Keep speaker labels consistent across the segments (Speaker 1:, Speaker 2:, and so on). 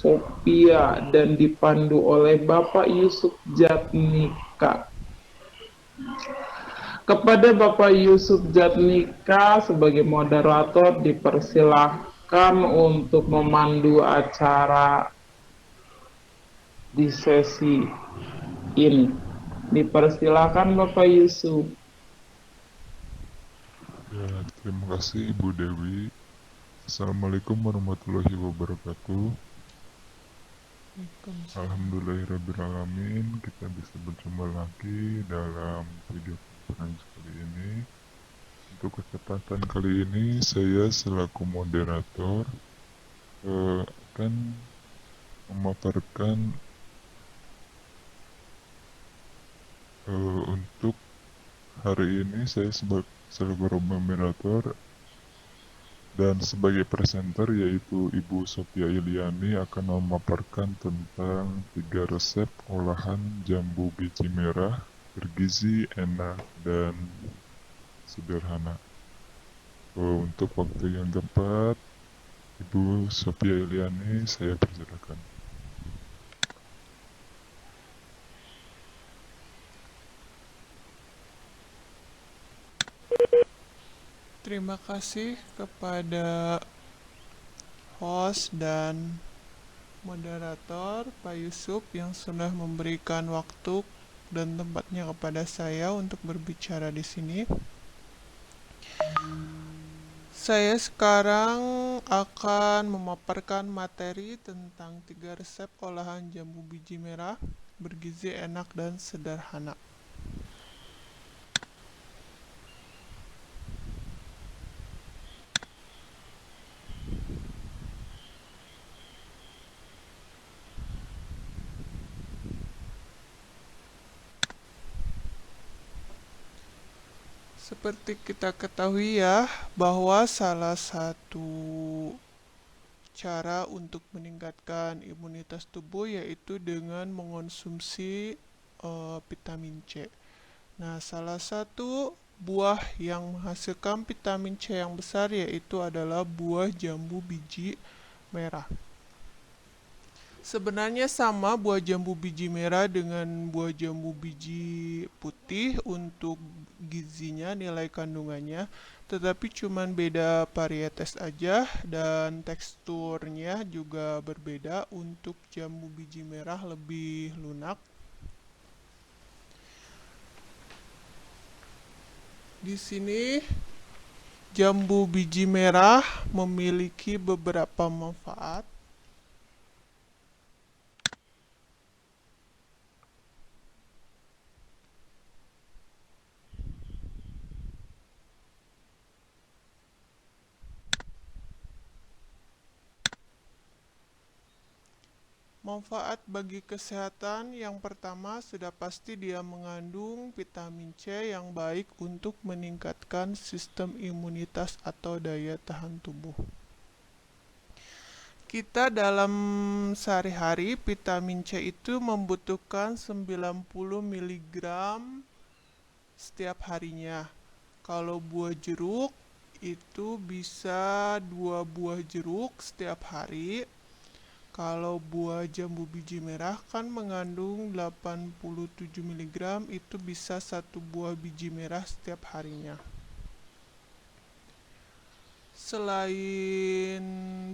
Speaker 1: Sophia dan dipandu oleh Bapak Yusuf Jatnika. Kepada Bapak Yusuf Jatnika sebagai moderator dipersilahkan untuk memandu acara di sesi ini. Dipersilahkan Bapak Yusuf.
Speaker 2: Ya, terima kasih Ibu Dewi. Assalamualaikum warahmatullahi wabarakatuh. Alhamdulillahirrabbilalamin, kita bisa berjumpa lagi dalam video conference kali ini. Untuk kesempatan kali ini, saya selaku moderator akan memaparkan untuk hari ini saya sebagai moderator dan sebagai presenter yaitu Ibu Sophia Iliani akan memaparkan tentang 3 resep olahan jambu biji merah bergizi, enak, dan sederhana. Untuk waktu yang tepat, Ibu Sophia Iliani, saya persilakan.
Speaker 3: Terima kasih kepada host dan moderator Pak Yusuf yang sudah memberikan waktu dan tempatnya kepada saya untuk berbicara di sini. Saya sekarang akan memaparkan materi tentang 3 resep olahan jambu biji merah bergizi, enak, dan sederhana. Seperti kita ketahui ya, bahwa salah satu cara untuk meningkatkan imunitas tubuh yaitu dengan mengonsumsi vitamin C. Nah, salah satu buah yang menghasilkan vitamin C yang besar yaitu adalah buah jambu biji merah. Sebenarnya sama buah jambu biji merah dengan buah jambu biji putih untuk gizinya, nilai kandungannya, tetapi cuman beda varietas aja dan teksturnya juga berbeda. Untuk jambu biji merah lebih lunak. Di sini jambu biji merah memiliki beberapa manfaat. Manfaat bagi kesehatan yang pertama sudah pasti dia mengandung vitamin C yang baik untuk meningkatkan sistem imunitas atau daya tahan tubuh. Kita dalam sehari-hari vitamin C itu membutuhkan 90 mg setiap harinya. Kalau buah jeruk itu bisa 2 buah jeruk setiap hari. Kalau buah jambu biji merah kan mengandung 87 mg, itu bisa 1 buah biji merah setiap harinya. Selain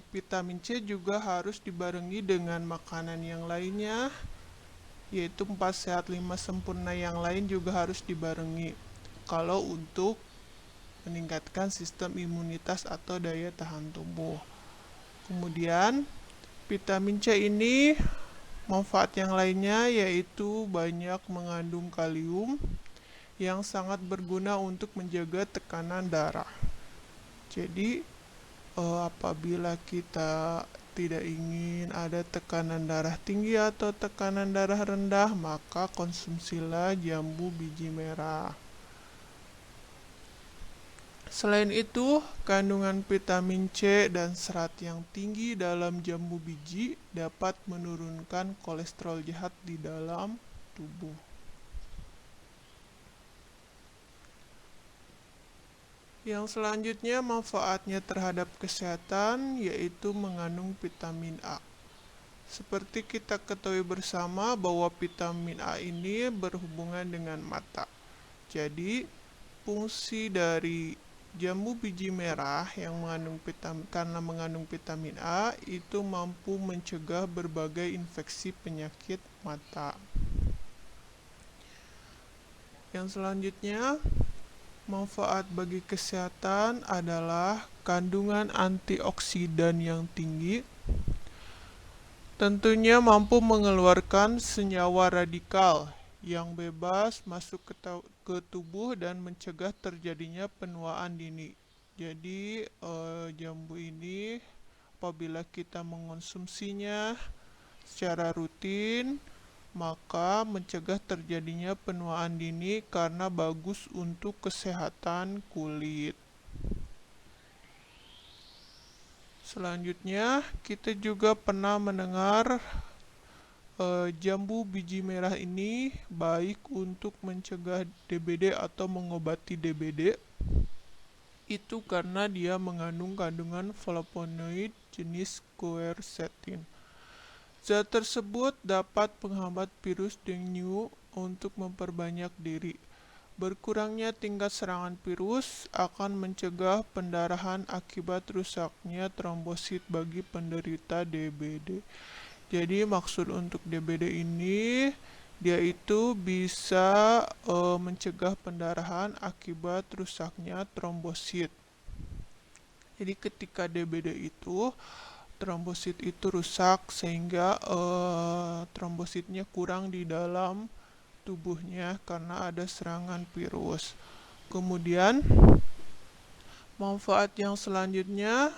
Speaker 3: vitamin C juga harus dibarengi dengan makanan yang lainnya, yaitu 4 sehat 5 sempurna yang lain juga harus dibarengi kalau untuk meningkatkan sistem imunitas atau daya tahan tubuh. Kemudian vitamin C ini manfaat yang lainnya yaitu banyak mengandung kalium yang sangat berguna untuk menjaga tekanan darah. Jadi apabila kita tidak ingin ada tekanan darah tinggi atau tekanan darah rendah, maka konsumsilah jambu biji merah. Selain itu, kandungan vitamin C dan serat yang tinggi dalam jambu biji dapat menurunkan kolesterol jahat di dalam tubuh. Yang selanjutnya manfaatnya terhadap kesehatan yaitu mengandung vitamin A. Seperti kita ketahui bersama bahwa vitamin A ini berhubungan dengan mata. Jadi, fungsi dari jambu biji merah yang mengandung vitamin A itu mampu mencegah berbagai infeksi penyakit mata. Yang selanjutnya, manfaat bagi kesehatan adalah kandungan antioksidan yang tinggi. Tentunya mampu mengeluarkan senyawa radikal yang bebas masuk ke tubuh dan mencegah terjadinya penuaan dini. Jadi jambu ini apabila kita mengonsumsinya secara rutin, maka mencegah terjadinya penuaan dini karena bagus untuk kesehatan kulit. Selanjutnya, kita juga pernah mendengar jambu biji merah ini baik untuk mencegah DBD atau mengobati DBD. Itu karena dia mengandung kandungan flavonoid jenis quercetin. Zat tersebut dapat menghambat virus dengue untuk memperbanyak diri. Berkurangnya tingkat serangan virus akan mencegah pendarahan akibat rusaknya trombosit bagi penderita DBD. Jadi maksud untuk DBD ini dia itu bisa mencegah pendarahan akibat rusaknya trombosit. Jadi ketika DBD itu trombosit itu rusak sehingga trombositnya kurang di dalam tubuhnya karena ada serangan virus. Kemudian manfaat yang selanjutnya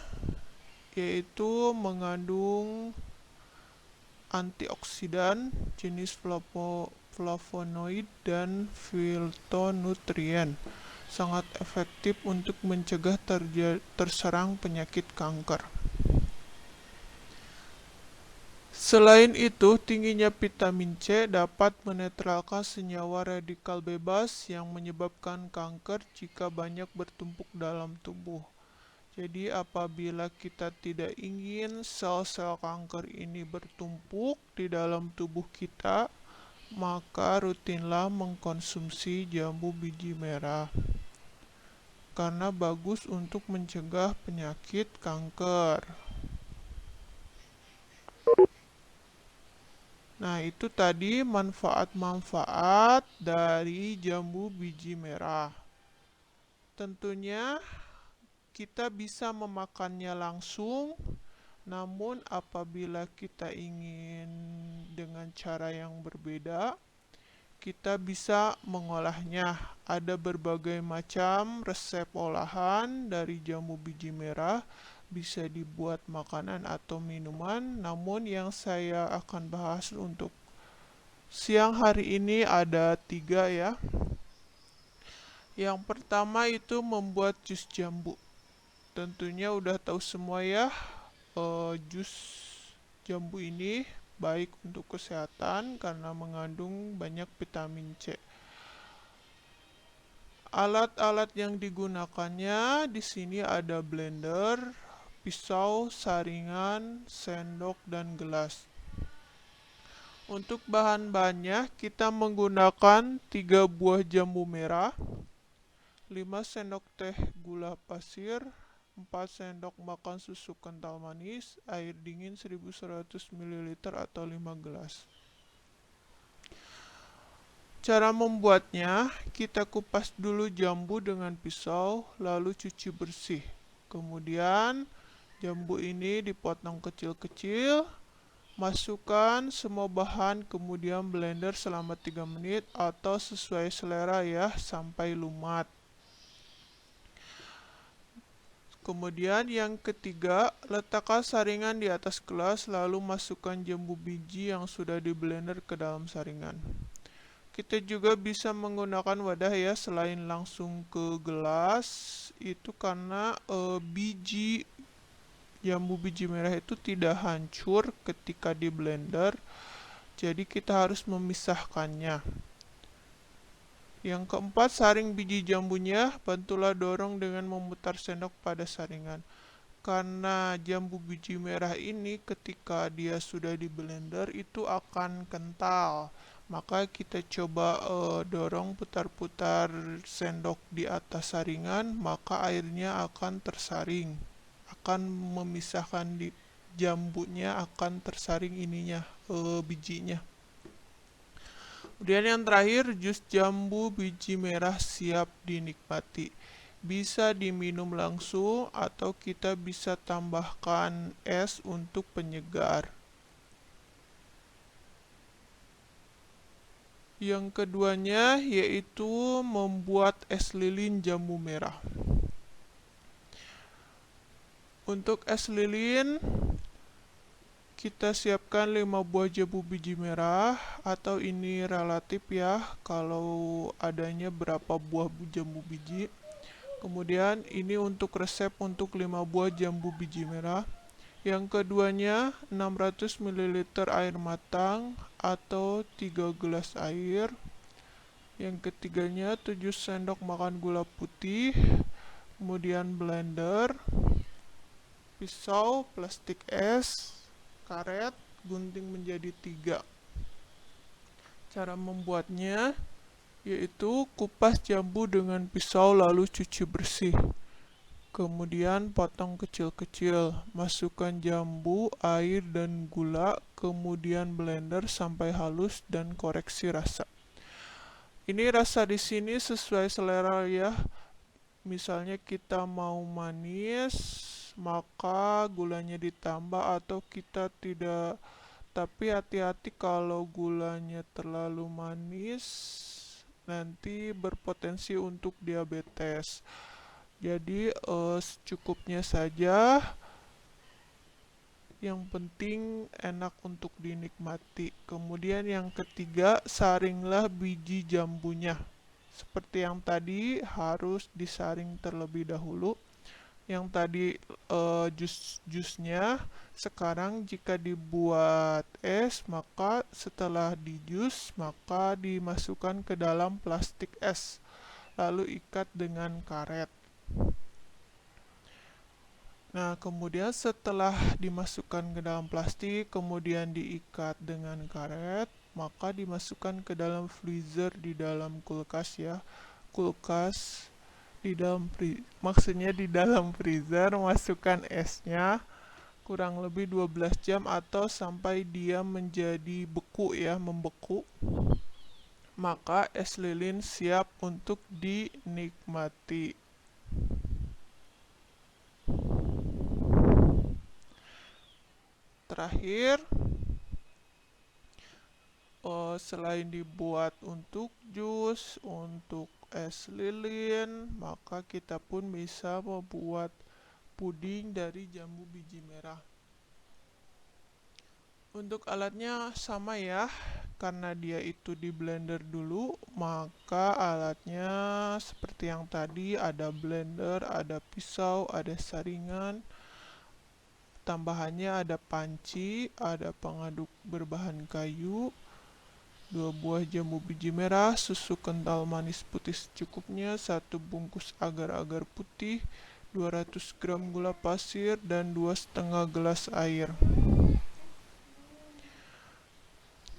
Speaker 3: yaitu mengandung antioksidan jenis flavonoid dan fitonutrien, sangat efektif untuk mencegah terserang penyakit kanker. Selain itu, tingginya vitamin C dapat menetralkan senyawa radikal bebas yang menyebabkan kanker jika banyak bertumpuk dalam tubuh. Jadi apabila kita tidak ingin sel-sel kanker ini bertumpuk di dalam tubuh kita, maka rutinlah mengkonsumsi jambu biji merah. Karena bagus untuk mencegah penyakit kanker. Nah, itu tadi manfaat-manfaat dari jambu biji merah. Tentunya kita bisa memakannya langsung, namun apabila kita ingin dengan cara yang berbeda, kita bisa mengolahnya. Ada berbagai macam resep olahan dari jambu biji merah, bisa dibuat makanan atau minuman, namun yang saya akan bahas untuk siang hari ini ada 3 ya. Yang pertama itu membuat jus jambu. Tentunya udah tahu semua ya, jus jambu ini baik untuk kesehatan karena mengandung banyak vitamin C. Alat-alat yang digunakannya di sini ada blender, pisau, saringan, sendok, dan gelas. Untuk bahan-bahannya kita menggunakan 3 buah jambu merah, 5 sendok teh gula pasir, 4 sendok makan susu kental manis, air dingin 1100 ml atau 5 gelas. Cara membuatnya, kita kupas dulu jambu dengan pisau, lalu cuci bersih. Kemudian jambu ini dipotong kecil-kecil, masukkan semua bahan, kemudian blender selama 3 menit atau sesuai selera ya, sampai lumat. Kemudian yang ketiga, letakkan saringan di atas gelas, lalu masukkan jambu biji yang sudah di blender ke dalam saringan. Kita juga bisa menggunakan wadah ya, selain langsung ke gelas, itu karena jambu biji merah itu tidak hancur ketika di blender, jadi kita harus memisahkannya. Yang keempat, saring biji jambunya, bantulah dorong dengan memutar sendok pada saringan. karena jambu biji merah ini ketika dia sudah di blender itu akan kental. Maka kita coba dorong putar-putar sendok di atas saringan, maka airnya akan tersaring. Akan memisahkan di jambunya, akan tersaring ininya, bijinya. Kemudian yang terakhir, jus jambu biji merah siap dinikmati. Bisa diminum langsung atau kita bisa tambahkan es untuk penyegar. Yang keduanya yaitu membuat es lilin jambu merah. Untuk es lilin, kita siapkan 5 buah jambu biji merah, atau ini relatif ya, kalau adanya berapa buah jambu biji. Kemudian ini untuk resep untuk 5 buah jambu biji merah. Yang keduanya 600 ml air matang atau 3 gelas air. Yang ketiganya 7 sendok makan gula putih. Kemudian blender, pisau, plastik es, karet, gunting menjadi 3. Cara membuatnya yaitu kupas jambu dengan pisau lalu cuci bersih. Kemudian potong kecil-kecil, masukkan jambu, air, dan gula, kemudian blender sampai halus dan koreksi rasa. Ini rasa di sini sesuai selera ya. Misalnya kita mau manis, maka gulanya ditambah atau kita tidak. Tapi hati-hati kalau gulanya terlalu manis, nanti berpotensi untuk diabetes. Jadi secukupnya saja, yang penting enak untuk dinikmati. Kemudian yang ketiga, saringlah biji jambunya. Seperti yang tadi, harus disaring terlebih dahulu. Yang tadi jus-jusnya, sekarang jika dibuat es, maka setelah dijus, maka dimasukkan ke dalam plastik es, lalu ikat dengan karet. Nah, kemudian setelah dimasukkan ke dalam plastik, kemudian diikat dengan karet, maka dimasukkan ke dalam freezer di dalam kulkas ya. Kulkas di dalam maksudnya di dalam freezer, masukkan esnya kurang lebih 12 jam atau sampai dia menjadi beku ya, membeku. Maka es lilin siap untuk dinikmati. Terakhir, selain dibuat untuk jus, untuk es lilin, maka kita pun bisa membuat puding dari jambu biji merah. Untuk alatnya sama ya, karena dia itu di blender dulu, maka alatnya seperti yang tadi, ada blender, ada pisau, ada saringan. Tambahannya ada panci, ada pengaduk berbahan kayu, 2 buah jambu biji merah, susu kental manis putih secukupnya, 1 bungkus agar-agar putih, 200 gram gula pasir, dan 2,5 gelas air.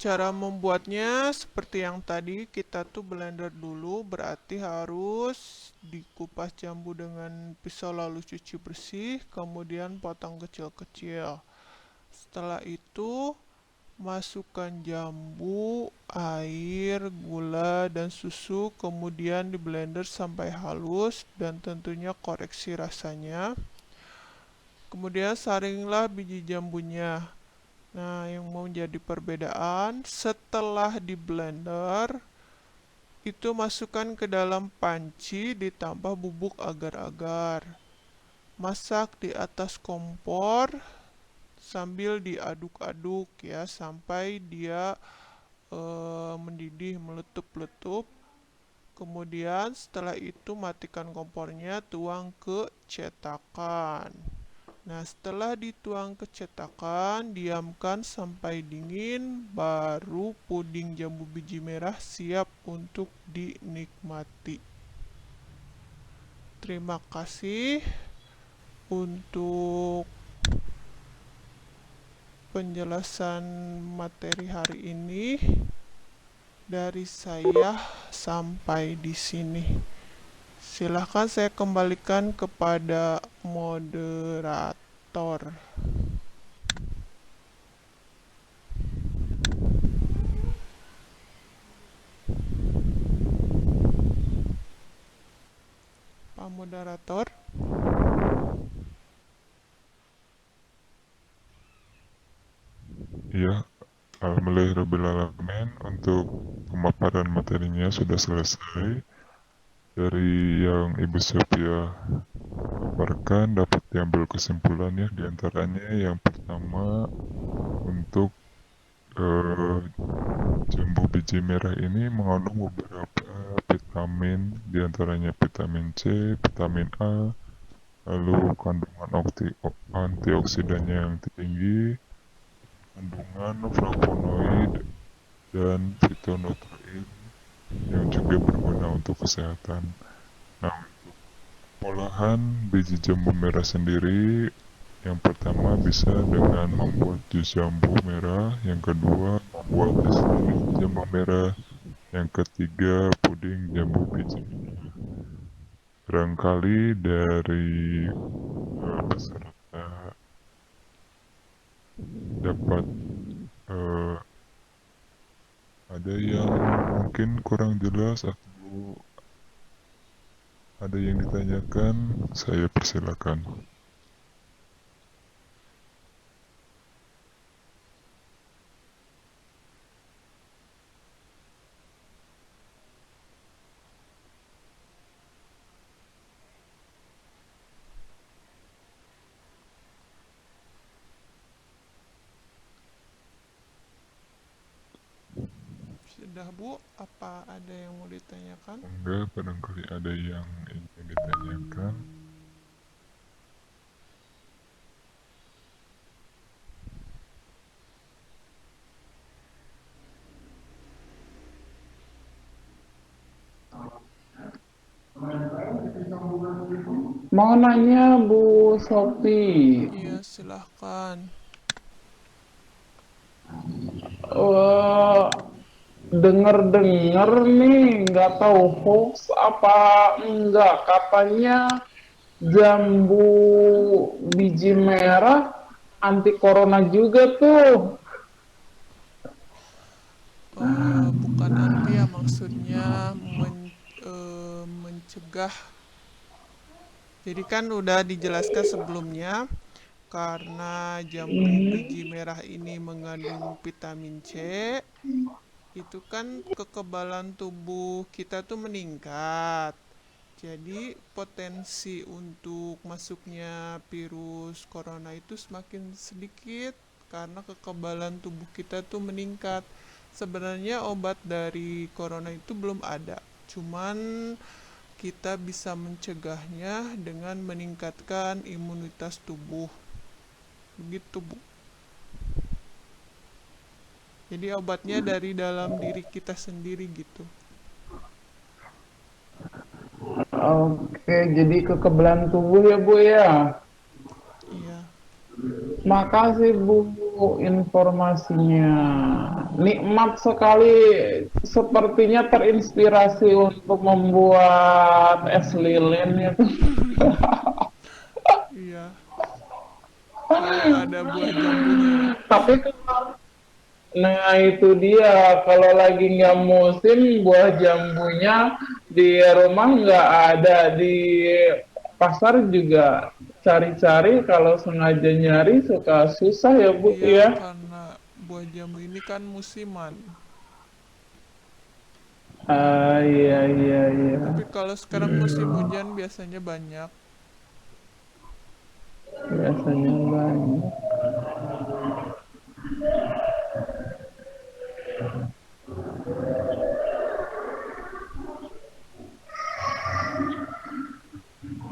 Speaker 3: Cara membuatnya seperti yang tadi, kita tuh blender dulu, berarti harus dikupas jambu dengan pisau lalu cuci bersih, kemudian potong kecil-kecil. Setelah itu masukkan jambu, air, gula, dan susu, kemudian di blender sampai halus dan tentunya koreksi rasanya. Kemudian saringlah biji jambunya. Nah, yang mau jadi perbedaan, setelah di blender, itu masukkan ke dalam panci ditambah bubuk agar-agar. Masak di atas kompor sambil diaduk-aduk ya, sampai dia mendidih, meletup-letup. Kemudian setelah itu matikan kompornya, tuang ke cetakan. Nah, setelah dituang ke cetakan, diamkan sampai dingin, baru puding jambu biji merah siap untuk dinikmati. Terima kasih. untuk penjelasan materi hari ini dari saya sampai di sini. Silahkan saya kembalikan kepada moderator. Pak Moderator.
Speaker 2: Ya, alhamdulillahirrahmanirrahim, untuk pemaparan materinya sudah selesai. Dari yang Ibu Sophia paparkan dapat diambil kesimpulannya, diantaranya yang pertama untuk jambu biji merah ini mengandung beberapa vitamin, diantaranya vitamin C, vitamin A, lalu kandungan antioksidannya yang tinggi, kandungan flavonoid dan fitonutrien yang juga berguna untuk kesehatan. Nah, untuk olahan biji jambu merah sendiri, yang pertama bisa dengan membuat jus jambu merah, yang kedua membuat es lilin jambu merah, yang ketiga puding jambu biji merah. Barangkali dari peserta dapat ada yang mungkin kurang jelas atau ada yang ditanyakan, saya persilakan.
Speaker 3: Sudah Bu, apa ada yang mau ditanyakan?
Speaker 2: Enggak, barangkali ada yang ingin ditanyakan.
Speaker 1: Mau nanya Bu Sophie,
Speaker 3: Iya, silahkan.
Speaker 1: denger-denger nih, nggak tahu hoax apa enggak, katanya jambu biji merah anti corona juga tuh.
Speaker 3: Bukan anti ya, maksudnya mencegah. Jadi kan udah dijelaskan sebelumnya, karena jambu biji merah ini mengandung vitamin C, itu kan kekebalan tubuh kita tuh meningkat. Jadi potensi untuk masuknya virus corona itu semakin sedikit karena kekebalan tubuh kita tuh meningkat. Sebenarnya obat dari corona itu belum ada, cuman kita bisa mencegahnya dengan meningkatkan imunitas tubuh. Begitu, Bu. Jadi obatnya dari dalam diri kita sendiri gitu.
Speaker 1: Oke, jadi kekebalan tubuh ya Bu ya.
Speaker 3: Iya.
Speaker 1: Makasih Bu informasinya. Nikmat sekali, sepertinya terinspirasi untuk membuat es lilin ya.
Speaker 3: Iya. Kalau ada buah jambunya ya.
Speaker 1: Tapi nah itu dia, kalau lagi nggak musim buah jambunya di rumah nggak ada, di pasar juga cari-cari, kalau sengaja nyari suka susah ya Bu
Speaker 3: Iya,
Speaker 1: ya.
Speaker 3: karena buah jambu ini kan musiman.
Speaker 1: Ah iya iya iya.
Speaker 3: Tapi kalau sekarang musim hujan biasanya banyak.
Speaker 1: Biasanya banyak.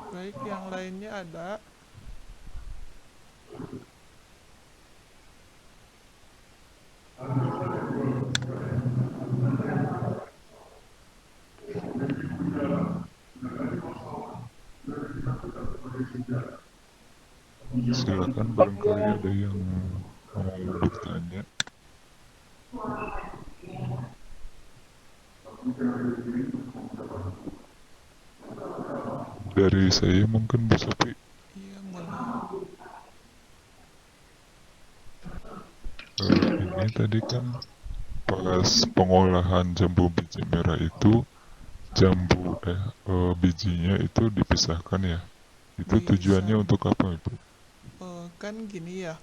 Speaker 3: Baik, yang lainnya ada.
Speaker 2: Silakan
Speaker 1: Oh
Speaker 2: barangkali
Speaker 1: iya,
Speaker 2: ada yang mau bertanya. Dari saya mungkin Bu Sofi,
Speaker 3: Iya, boleh.
Speaker 2: ini tadi kan pas pengolahan jambu biji merah itu bijinya itu dipisahkan ya. Itu tujuannya
Speaker 3: Bisa.
Speaker 2: untuk apa Ibu?
Speaker 3: Kan gini ya,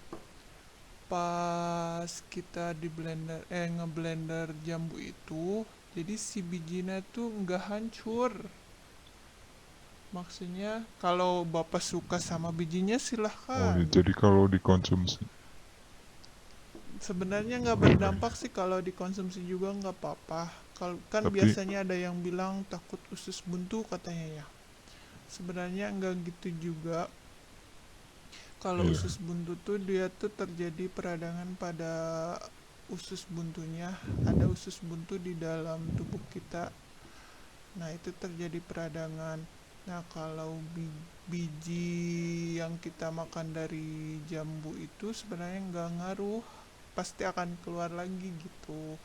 Speaker 3: pas kita di blender ngeblender jambu itu, jadi si bijinya tuh nggak hancur. Maksudnya kalau bapak suka sama bijinya
Speaker 2: Oh
Speaker 3: silahkan.
Speaker 2: ya, jadi kalau dikonsumsi.
Speaker 3: Sebenarnya nggak
Speaker 2: Oh
Speaker 3: berdampak
Speaker 2: ya.
Speaker 3: sih kalau dikonsumsi juga nggak apa-apa. Kalau kan
Speaker 2: Tapi
Speaker 3: biasanya ada yang bilang takut usus buntu katanya ya. Sebenarnya nggak gitu juga. Kalau
Speaker 2: iya,
Speaker 3: usus buntu tuh dia tuh terjadi peradangan pada usus buntunya. Ada usus buntu di dalam tubuh kita. Nah, itu terjadi peradangan. Nah, kalau biji yang kita makan dari jambu itu sebenarnya nggak ngaruh, pasti akan keluar lagi gitu.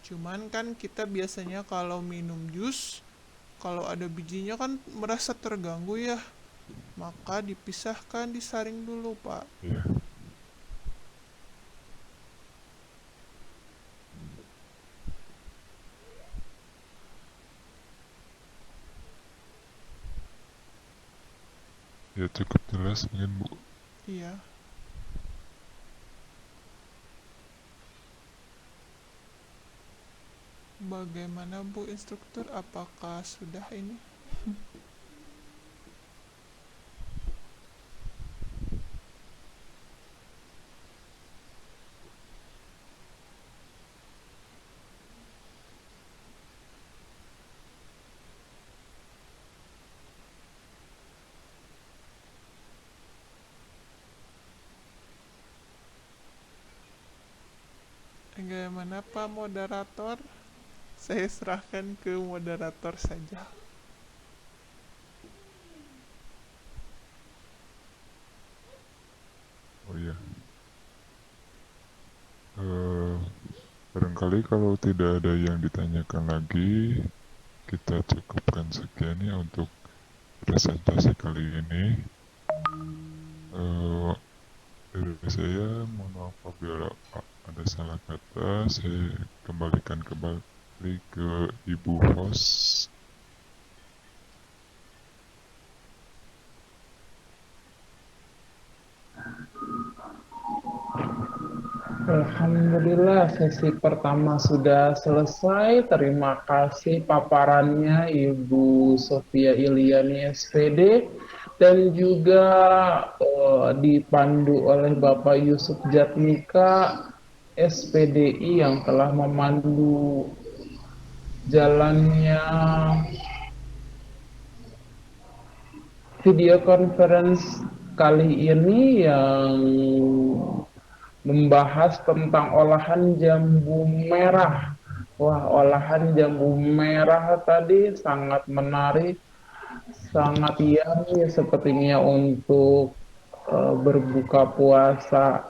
Speaker 3: Cuman kan kita biasanya kalau minum jus, kalau ada bijinya kan merasa terganggu ya, maka dipisahkan, disaring dulu, Pak.
Speaker 2: iya. Ya cukup jelas mungkin Bu.
Speaker 3: Iya. Bagaimana Bu instruktur? Apakah sudah ini? Bagaimana Pak moderator? Saya serahkan ke moderator saja.
Speaker 2: Oh iya. Eh, Barangkali kalau tidak ada yang ditanyakan lagi, kita cukupkan sekian ya untuk presentasi kali ini. Eh, Dari saya, mohon maaf apabila ada salah kata. Saya kembalikan kembali ke Ibu host.
Speaker 1: Alhamdulillah sesi pertama sudah selesai. Terima kasih paparannya Ibu Sofia Iliani SPD dan juga dipandu oleh Bapak Yusuf Jatmika SPDI yang telah memandu jalannya video conference kali ini yang membahas tentang olahan jambu merah. Wah, olahan jambu merah tadi sangat menarik, sangat yummy sepertinya untuk berbuka puasa.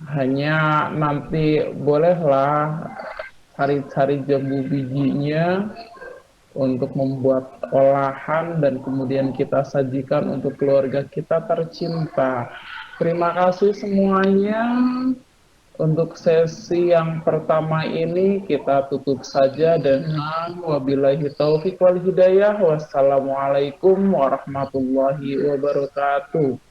Speaker 1: Hanya nanti bolehlah cari-cari jambu bijinya untuk membuat olahan dan kemudian kita sajikan untuk keluarga kita tercinta. Terima kasih semuanya. Untuk sesi yang pertama ini kita tutup saja dengan wabillahi taufik wal hidayah. Wassalamualaikum warahmatullahi wabarakatuh.